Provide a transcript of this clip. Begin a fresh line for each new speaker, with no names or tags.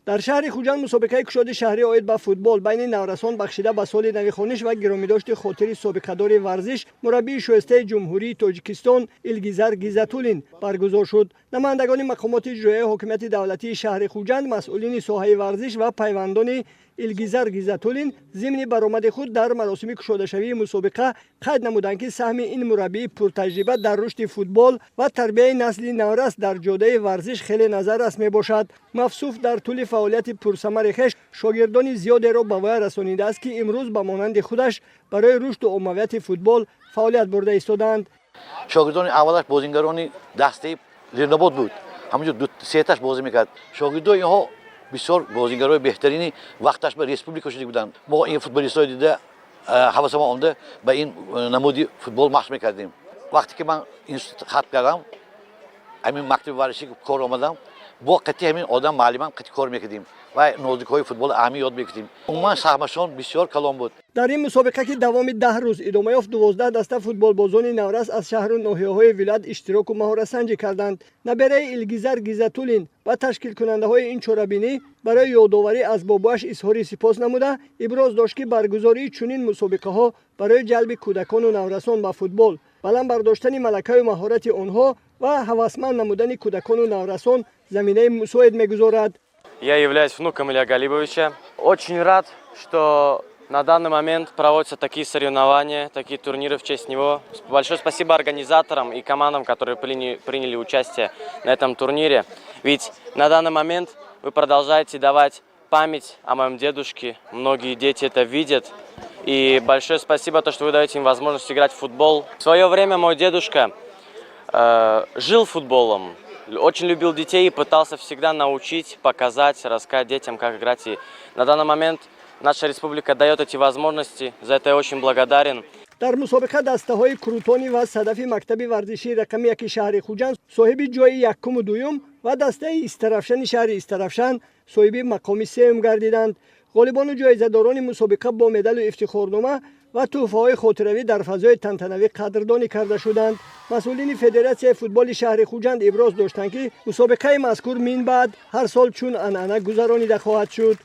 در شهر خوجند مسابقه کشاد شهری اید به فوتبال بین نورسان بخشیده به سال نویخوانش و گرامیداشت خاطر سابقه‌دار ورزش مربی شایسته جمهوری تاجیکستان الگیزر گیزاتولین برگزار شد. نمایندگان مقامات اجرایی حکومت دولتی شهر خوجند، مسئولین ساحه ورزش و پیوندان الگیزر گیزاتولین ضمن برآمد خود در مراسم کشاده‌شوی مسابقه قید نمودند که سهم این مربی پرتجربه در رشد فوتبال و تربیت نسل نورس در جاده ورزش خیلی نظررس میباشد. مفصوف در طول فعالیت پرثمر خویش شاگردان زیادی را به وی رسانیده است که امروز به مانند خودش برای رشد و عمومیت فوتبال فعالیت برده ایستادند.
شاگردان اولش بازیگران دسته لرناباد بود. همونجا دو سه تاش بازی میکرد. شاگردان اینها بسیار بازیگرای بهترینی وقتش به ریسپوبلیکا شده بودند. ما این فوتبالیستای دیده حواس ما آمده به این نمودی فوتبال مشق میکردیم. وقتی که من این خط کردم همین مکتب ورزشی کار آمدم با قطعی همین آدم معلمان قطعی کار میکردیم و نازدیکای فوتبال اهمی یاد میکردیم. عموما سهمشان بسیار کلان بود.
در این مسابقه که دوام 10 روز ادامه یافت 12 دسته فوتبال بازان نورس از شهر و ناحیه‌های ولایت اشتراک و مهارت سنجی کردند. نبره الگیزر گیزاتولین و تشکیل کننده های این چوربینی برای یادآوری از باباش اظهار سپاس نموده ابراز داشت که برگزاری چنین مسابقه ها برای جلب کودکان و نورسان به فوتبال، بلند برداشتن ملکه و مهارت آنها و هوسمند نمودن کودکان و نورسان زمینه مساعد می‌گذارد.
Я являюсь внуком Илья Галибовича. Очень рад, что на данный момент проводятся такие соревнования, такие турниры в честь него. Большое спасибо организаторам и командам, которые приняли участие на этом турнире. Ведь на данный момент вы продолжаете давать память о моем дедушке. Многие дети это видят. И большое спасибо, что вы даете им возможность играть в футбол. В свое время мой дедушка жил футболом. Очень любил детей и пытался всегда научить, показать, рассказать детям, как играть. И на данный момент наша республика дает эти возможности. За это я очень благодарен.
در مسابقه دسته های کروتانی و صدف مکتب ورزشی رقم 1 شهر خوجند صاحب جای یکم و دوم و دسته استرافشن شهر استرافشن صاحب مقام سوم گردیدند. غالبان و جایزه‌داران مسابقه با مدال و افتخارنامه و تحفه‌های خاطروی در فضای تنتنوی قدردانی کرده شدند. مسئولین فدراسیون فوتبال شهر خوجند ابراز داشتند که مسابقه مذکور من بعد هر سال چون عنعنه گذرانیده خواهد شد.